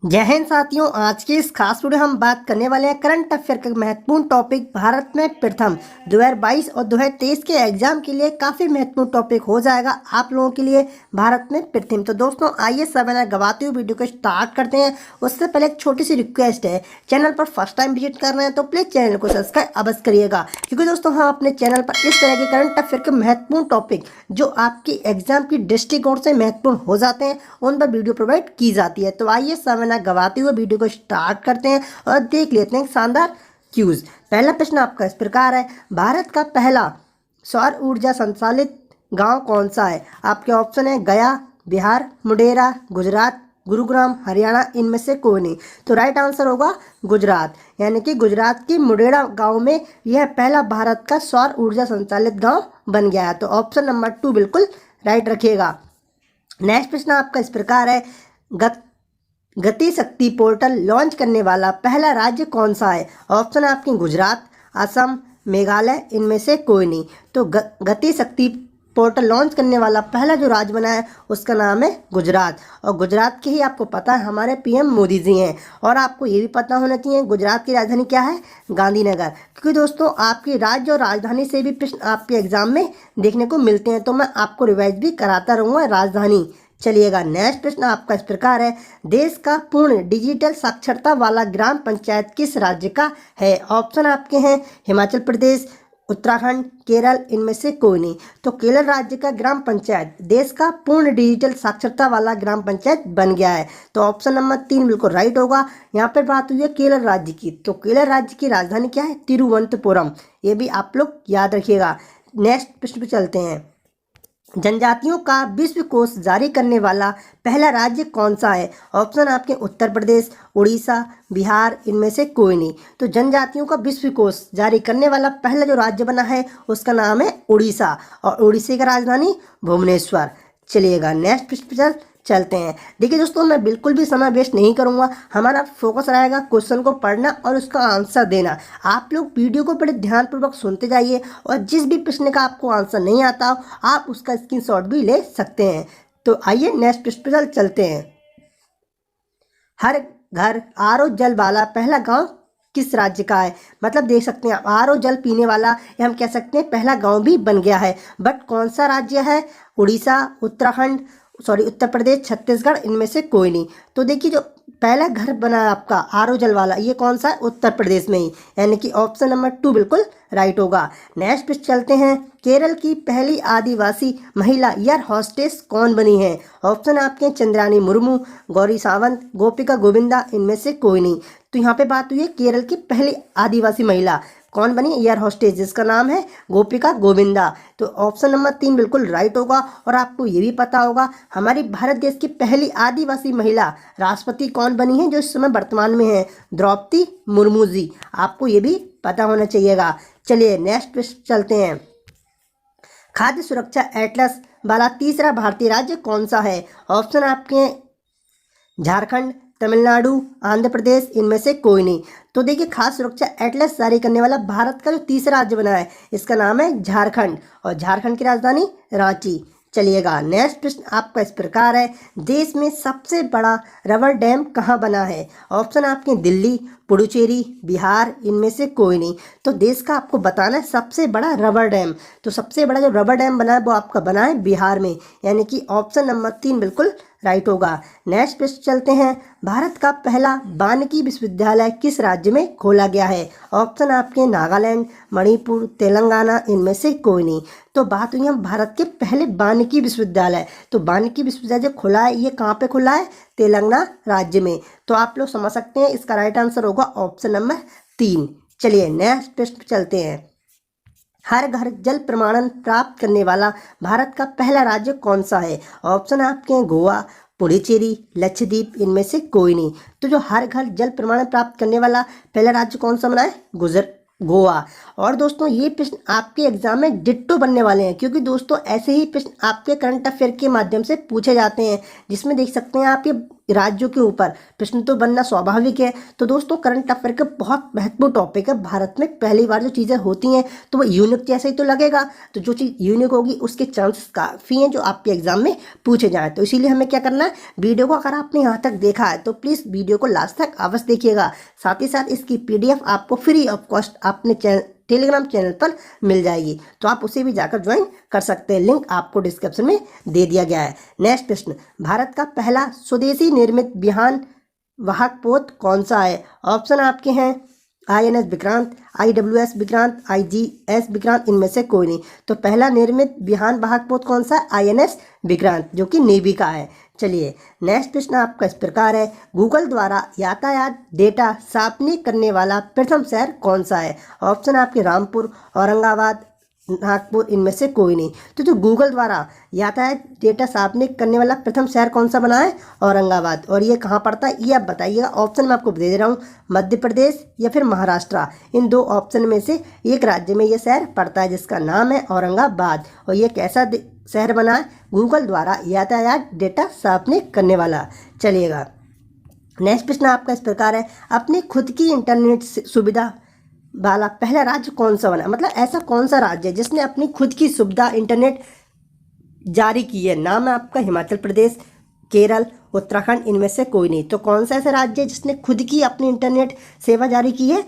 जय हिंद साथियों। आज की इस खास वीडियो हम बात करने वाले हैं करंट अफेयर का महत्वपूर्ण टॉपिक भारत में प्रथम 2022 और 2023 के एग्जाम के लिए काफ़ी महत्वपूर्ण टॉपिक हो जाएगा आप लोगों के लिए। भारत में प्रथम तो दोस्तों आइए समय गवाते हुए वीडियो को स्टार्ट करते हैं। उससे पहले एक छोटी सी रिक्वेस्ट है, चैनल पर फर्स्ट टाइम विजिट कर रहे हैं तो प्लीज़ चैनल को सब्सक्राइब अवश्य करिएगा, क्योंकि दोस्तों हम अपने चैनल पर इस तरह के करंट अफेयर के महत्वपूर्ण टॉपिक जो आपकी एग्जाम की दृष्टिकोण से महत्वपूर्ण हो जाते हैं उन पर वीडियो प्रोवाइड की जाती है। तो आइए समय ना गवाते हुए वीडियो को स्टार्ट करते हैं और देख लेते हैं शानदार क्यूज। पहला प्रश्न आपका इस प्रकार है, भारत का पहला सौर ऊर्जा संचालित गांव कौन सा है? आपके ऑप्शन है गया, बिहार, मुडेरा, गुजरात, गुरुग्राम, हरियाणा, इनमें से कोई नहीं। तो राइट आंसर होगा गुजरात, यानी कि गुजरात के मुडेरा गांव में यह पहला भारत का सौर ऊर्जा संचालित गांव बन गया है। तो ऑप्शन नंबर 2 बिल्कुल राइट रखिएगा। नेक्स्ट प्रश्न आपका इस प्रकार है, गति शक्ति पोर्टल लॉन्च करने वाला पहला राज्य कौन सा है? ऑप्शन है आपके गुजरात, असम, मेघालय, इनमें से कोई नहीं। तो गति शक्ति पोर्टल लॉन्च करने वाला पहला जो राज्य बना है उसका नाम है गुजरात। और गुजरात के ही आपको पता है हमारे पीएम मोदी जी हैं। और आपको ये भी पता होना चाहिए गुजरात की राजधानी क्या है? गांधीनगर। क्योंकि दोस्तों आपकी राज्य और राजधानी से भी प्रश्न आपके एग्जाम में देखने को मिलते हैं, तो मैं आपको रिवाइज भी कराता रहूँगा राजधानी। चलिएगा, नेक्स्ट प्रश्न आपका इस प्रकार है, देश का पूर्ण डिजिटल साक्षरता वाला ग्राम पंचायत किस राज्य का है? ऑप्शन आपके हैं हिमाचल प्रदेश, उत्तराखंड, केरल, इनमें से कोई नहीं। तो केरल राज्य का ग्राम पंचायत देश का पूर्ण डिजिटल साक्षरता वाला ग्राम पंचायत बन गया है। तो ऑप्शन नंबर 3 बिल्कुल राइट होगा। यहाँ पर बात हुई है केरल राज्य की, तो केरल राज्य की राजधानी क्या है? तिरुवनंतपुरम। ये भी आप लोग याद रखिएगा। नेक्स्ट प्रश्न पे चलते हैं, जनजातियों का विश्व कोश जारी करने वाला पहला राज्य कौन सा है? ऑप्शन आपके उत्तर प्रदेश, उड़ीसा, बिहार, इनमें से कोई नहीं। तो जनजातियों का विश्व कोश जारी करने वाला पहला जो राज्य बना है उसका नाम है उड़ीसा, और उड़ीसा का राजधानी भुवनेश्वर। चलिएगा, नेक्स्ट प्रश्न चलते हैं। देखिए दोस्तों, मैं बिल्कुल भी समय वेस्ट नहीं करूंगा, हमारा फोकस रहेगा क्वेश्चन को पढ़ना और उसका आंसर देना। आप लोग वीडियो को बड़े ध्यानपूर्वक सुनते जाइए और जिस भी प्रश्न का आपको आंसर नहीं आता हो आप उसका स्क्रीनशॉट भी ले सकते हैं। तो आइए नेक्स्ट प्रश्न पर चलते हैं। हर घर आरओ जल वाला पहला गांव किस राज्य का है? मतलब देख सकते हैं आप, आरओ जल पीने वाला या हम कह सकते हैं पहला गांव भी बन गया है, बट कौन सा राज्य है? उड़ीसा, उत्तर प्रदेश, छत्तीसगढ़, इनमें से कोई नहीं। तो देखिए जो पहला घर बना है आपका आरओ जल वाला, ये कौन सा है? उत्तर प्रदेश में ही, यानी कि ऑप्शन नंबर 2 बिल्कुल राइट होगा। नेक्स्ट पे चलते हैं, केरल की पहली आदिवासी महिला एयर होस्टेस कौन बनी है? ऑप्शन आपके चंद्रानी मुर्मू, गौरी सावंत, गोपिका गोविंदा, इनमें से कोई नहीं। तो यहाँ पे बात हुई है केरल की पहली आदिवासी महिला कौन बनी? एयर होस्टेस, जिसका नाम है गोपिका गोविंदा। तो ऑप्शन नंबर 3 बिल्कुल राइट होगा। और आपको ये भी पता होगा हमारी भारत देश की पहली आदिवासी महिला राष्ट्रपति कौन बनी है जो इस समय वर्तमान में है? द्रौपदी मुर्मू जी। आपको ये भी पता होना चाहिएगा। चलिए नेक्स्ट प्रश्न चलते हैं, खाद्य सुरक्षा एटलस वाला तीसरा भारतीय राज्य कौन सा है? ऑप्शन आपके झारखंड, तमिलनाडु, आंध्र प्रदेश, इनमें से कोई नहीं। तो देखिए खाद्य सुरक्षा एटलस जारी करने वाला भारत का जो तीसरा राज्य बना है इसका नाम है झारखंड, और झारखंड की राजधानी रांची। चलिएगा, नेक्स्ट प्रश्न आपका इस प्रकार है, देश में सबसे बड़ा रबर डैम कहाँ बना है? ऑप्शन आपके दिल्ली, पुडुचेरी, बिहार, इनमें से कोई नहीं। तो देश का आपको बताना है सबसे बड़ा रबर डैम। तो सबसे बड़ा जो रबर डैम बना है वो आपका बना है बिहार में, यानी कि ऑप्शन नंबर 3 बिल्कुल राइट होगा। नेक्स्ट प्रश्न चलते हैं, भारत का पहला वानिकी विश्वविद्यालय किस राज्य में खोला गया है? ऑप्शन आपके नागालैंड, मणिपुर, तेलंगाना, इनमें से कोई नहीं। तो बात हुई हम भारत के पहले वानिकी विश्वविद्यालय, तो वानिकी विश्वविद्यालय जो खुला है ये कहाँ पे खुला है? तेलंगाना राज्य में। तो आप लोग समझ सकते हैं इसका राइट आंसर होगा ऑप्शन नंबर 3। चलिए नेक्स्ट प्रश्न चलते हैं, हर घर जल प्रमाणन प्राप्त करने वाला भारत का पहला राज्य कौन सा है? ऑप्शन आपके हैं गोवा, पुडुचेरी, लक्षद्वीप, इनमें से कोई नहीं। तो जो हर घर जल प्रमाणन प्राप्त करने वाला पहला राज्य कौन सा बना है? गोवा। और दोस्तों ये प्रश्न आपके एग्जाम में डिट्टो बनने वाले हैं, क्योंकि दोस्तों ऐसे ही प्रश्न आपके करंट अफेयर के माध्यम से पूछे जाते हैं, जिसमें देख सकते हैं आप ये राज्यों के ऊपर प्रश्न तो बनना स्वाभाविक है। तो दोस्तों करंट अफेयर का बहुत महत्वपूर्ण टॉपिक है। भारत में पहली बार जो चीज़ें होती हैं तो वो यूनिक जैसे ही तो लगेगा, तो जो चीज़ यूनिक होगी उसके चांसेस काफ़ी हैं जो आपके एग्जाम में पूछे जाएँ। तो इसीलिए हमें क्या करना है, वीडियो को अगर आपने यहाँ तक देखा है तो प्लीज़ वीडियो को लास्ट तक अवश्य देखिएगा। साथ ही साथ इसकी PDF आपको फ्री ऑफ कॉस्ट अपने टेलीग्राम चैनल पर मिल जाएगी, तो आप उसे भी जाकर ज्वाइन कर सकते हैं। लिंक आपको डिस्क्रिप्शन में दे दिया गया है। नेक्स्ट प्रश्न, भारत का पहला स्वदेशी निर्मित विमान वाहक पोत कौन सा है? ऑप्शन आपके हैं INS Vikrant, IWS Vikrant, IGS Vikrant, इनमें से कोई नहीं। तो पहला निर्मित विमान वाहक पोत कौन सा है? INS विक्रांत, जो कि नेवी का है। चलिए नेक्स्ट प्रश्न आपका इस प्रकार है, गूगल द्वारा यातायात डेटा सार्वजनिक करने वाला प्रथम शहर कौन सा है? ऑप्शन आपके रामपुर, औरंगाबाद, नागपुर, इनमें से कोई नहीं। तो जो गूगल द्वारा यातायात डेटा सार्वजनिक करने वाला प्रथम शहर कौन सा बना है? औरंगाबाद। और ये कहाँ पड़ता है ये आप बताइएगा। ऑप्शन मैं आपको दे दे रहा हूँ, मध्य प्रदेश या फिर महाराष्ट्र। इन दो ऑप्शन में से एक राज्य में ये शहर पड़ता है जिसका नाम है औरंगाबाद। और ये कैसा शहर बना है? गूगल द्वारा यातायात डेटा सार्वजनिक करने वाला। चलिएगा नेक्स्ट प्रश्न आपका इस प्रकार है, अपनी खुद की इंटरनेट सुविधा वाला पहला राज्य कौन सा बना? मतलब ऐसा कौन सा राज्य है जिसने अपनी खुद की सुविधा इंटरनेट जारी की है? नाम है आपका हिमाचल प्रदेश, केरल, उत्तराखंड, इनमें से कोई नहीं। तो कौन सा ऐसा राज्य है जिसने खुद की अपनी इंटरनेट सेवा जारी की है?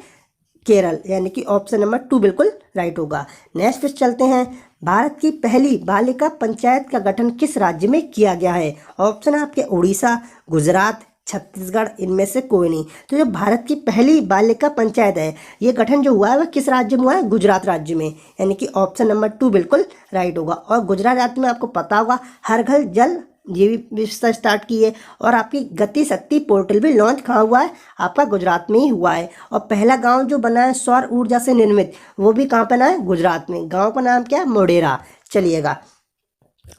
केरल, यानी कि ऑप्शन नंबर 2 बिल्कुल राइट होगा। नेक्स्ट पे चलते हैं, भारत की पहली बालिका पंचायत का गठन किस राज्य में किया गया है? ऑप्शन आपके उड़ीसा, गुजरात, छत्तीसगढ़, इनमें से कोई नहीं। तो जो भारत की पहली बालिका पंचायत है ये गठन जो हुआ है वह किस राज्य में हुआ है? गुजरात राज्य में, यानी कि ऑप्शन नंबर 2 बिल्कुल राइट होगा। और गुजरात राज्य में आपको पता होगा हर घर जल ये भी व्यवस्था स्टार्ट की है। और आपकी गति शक्ति पोर्टल भी लॉन्च कहाँ हुआ है? आपका गुजरात में ही हुआ है। और पहला गांव जो बना है सौर ऊर्जा से निर्मित वो भी कहाँ बना है? गुजरात में। गांव का नाम क्या है? मोढेरा। चलिएगा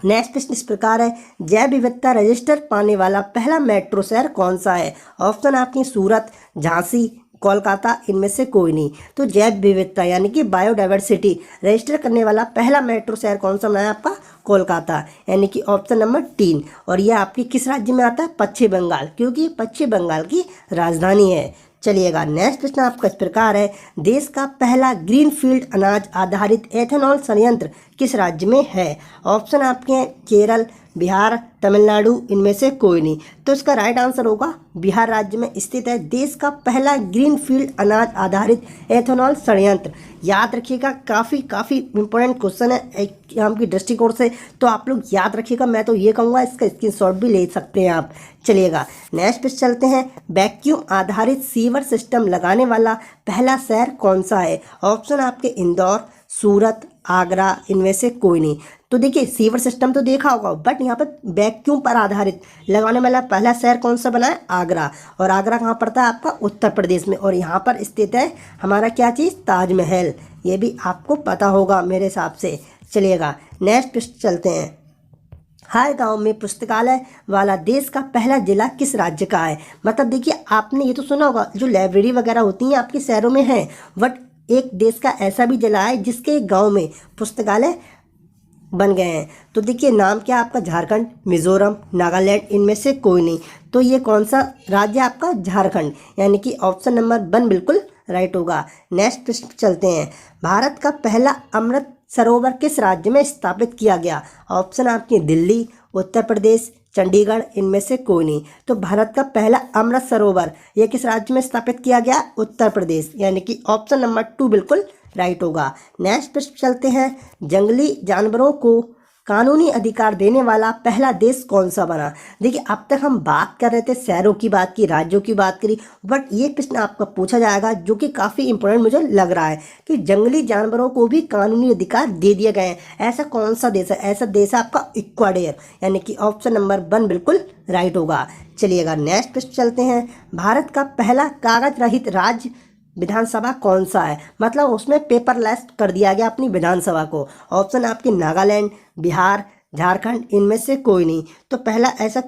नेक्स्ट प्रश्न इस प्रकार है, जैव विविधता रजिस्टर पाने वाला पहला मेट्रो शहर कौन सा है? ऑप्शन आपकी सूरत, झांसी, कोलकाता, इनमें से कोई नहीं। तो जैव विविधता यानी कि बायोडाइवर्सिटी रजिस्टर करने वाला पहला मेट्रो शहर कौन सा बनाया? आपका कोलकाता, यानी कि ऑप्शन नंबर 3। और यह आपकी किस राज्य में आता है? पश्चिम बंगाल, क्योंकि पश्चिम बंगाल की राजधानी है। चलिएगा नेक्स्ट प्रश्न आपका इस प्रकार है, देश का पहला ग्रीनफील्ड अनाज आधारित एथेनॉल संयंत्र किस राज्य में है? ऑप्शन आपके हैं केरल, बिहार, तमिलनाडु, इनमें से कोई नहीं। तो इसका राइट आंसर होगा बिहार राज्य में स्थित है देश का पहला ग्रीनफील्ड अनाज आधारित एथेनॉल संयंत्र। याद रखिएगा, काफ़ी इंपॉर्टेंट क्वेश्चन है एग्जाम की दृष्टिकोण से, तो आप लोग याद रखिएगा। मैं तो ये कहूँगा इसका स्क्रीनशॉट भी ले सकते हैं आप। चलिएगा नेक्स्ट पे चलते हैं, वैक्यूम आधारित सीवर सिस्टम लगाने वाला पहला शहर कौन सा है? ऑप्शन आपके इंदौर, सूरत, आगरा, इनमें से कोई नहीं। तो देखिए सीवर सिस्टम तो देखा होगा, बट यहाँ पर वैक्यूम पर आधारित लगाने वाला पहला शहर कौन सा बना है? आगरा। और आगरा कहाँ पड़ता है? आपका उत्तर प्रदेश में। और यहाँ पर स्थित है हमारा क्या चीज़? ताजमहल। ये भी आपको पता होगा मेरे हिसाब से। चलिएगा नेक्स्ट प्रश्न चलते हैं, हर गांव में पुस्तकालय वाला देश का पहला जिला किस राज्य का है? मतलब देखिए आपने ये तो सुना होगा जो लाइब्रेरी वगैरह होती हैं आपके शहरों में हैं, बट एक देश का ऐसा भी जिला है जिसके गांव में पुस्तकालय बन गए हैं। तो देखिए नाम क्या आपका? झारखंड, मिजोरम, नागालैंड, इनमें से कोई नहीं। तो ये कौन सा राज्य आपका? झारखंड, यानी कि ऑप्शन नंबर 1 बिल्कुल राइट होगा। नेक्स्ट प्रश्न चलते हैं, भारत का पहला अमृत सरोवर किस राज्य में स्थापित किया गया? ऑप्शन आपके दिल्ली, उत्तर प्रदेश, चंडीगढ़, इनमें से कोई नहीं। तो भारत का पहला अमृत सरोवर ये किस राज्य में स्थापित किया गया? उत्तर प्रदेश, यानी कि ऑप्शन नंबर 2 बिल्कुल राइट होगा। नेक्स्ट प्रश्न चलते हैं, जंगली जानवरों को कानूनी अधिकार देने वाला पहला देश कौन सा बना? देखिए अब तक हम बात कर रहे थे शहरों की बात की, राज्यों की बात करी, बट ये प्रश्न आपका पूछा जाएगा जो कि काफ़ी इंपॉर्टेंट मुझे लग रहा है कि जंगली जानवरों को भी कानूनी अधिकार दे दिए गए हैं। ऐसा कौन सा देश है? ऐसा देश है आपका इक्वाडोर, यानी कि ऑप्शन नंबर 1 बिल्कुल राइट होगा। चलिएगा नेक्स्ट प्रश्न चलते हैं, भारत का पहला कागज रहित राज्य विधानसभा कौन सा है? मतलब उसमें पेपरलेस कर दिया गया अपनी विधानसभा को। ऑप्शन आपके नागालैंड, बिहार, झारखंड, इनमें से कोई नहीं। तो पहला ऐसा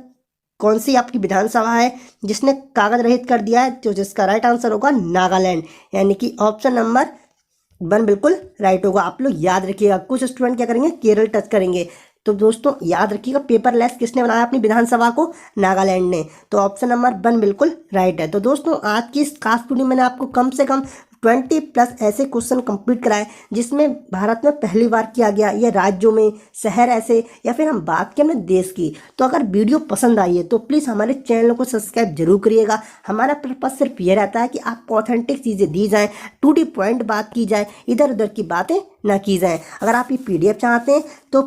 कौन सी आपकी विधानसभा है जिसने कागज रहित कर दिया है? तो जिसका राइट आंसर होगा नागालैंड, यानी कि ऑप्शन नंबर 1 बिल्कुल राइट होगा। आप लोग याद रखिएगा, कुछ स्टूडेंट क्या करेंगे? केरल टच करेंगे, तो दोस्तों याद रखिएगा, पेपरलेस किसने बनाया अपनी विधानसभा को? नागालैंड ने। तो ऑप्शन नंबर 1 बिल्कुल राइट है। तो दोस्तों आज की इस खास वीडियो में मैंने आपको कम से कम 20+ ऐसे क्वेश्चन कंप्लीट कराए जिसमें भारत में पहली बार किया गया, ये राज्यों में, शहर ऐसे, या फिर हम बात करें अपने देश की। तो अगर वीडियो पसंद आई है तो प्लीज़ हमारे चैनल को सब्सक्राइब जरूर करिएगा। हमारा पर्पस सिर्फ ये रहता है कि आपको ऑथेंटिक चीज़ें दी जाएँ, टू दी पॉइंट बात की जाए, इधर उधर की बातें ना की जाएँ। अगर आप ये PDF चाहते हैं तो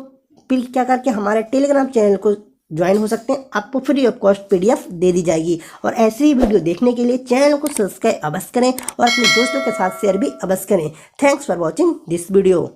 प्लीज क्या करके हमारे टेलीग्राम चैनल को ज्वाइन हो सकते हैं, आपको फ्री ऑफ कॉस्ट PDF दे दी जाएगी। और ऐसी ही वीडियो देखने के लिए चैनल को सब्सक्राइब अवश्य करें और अपने दोस्तों के साथ शेयर भी अवश्य करें। Thanks for watching this video.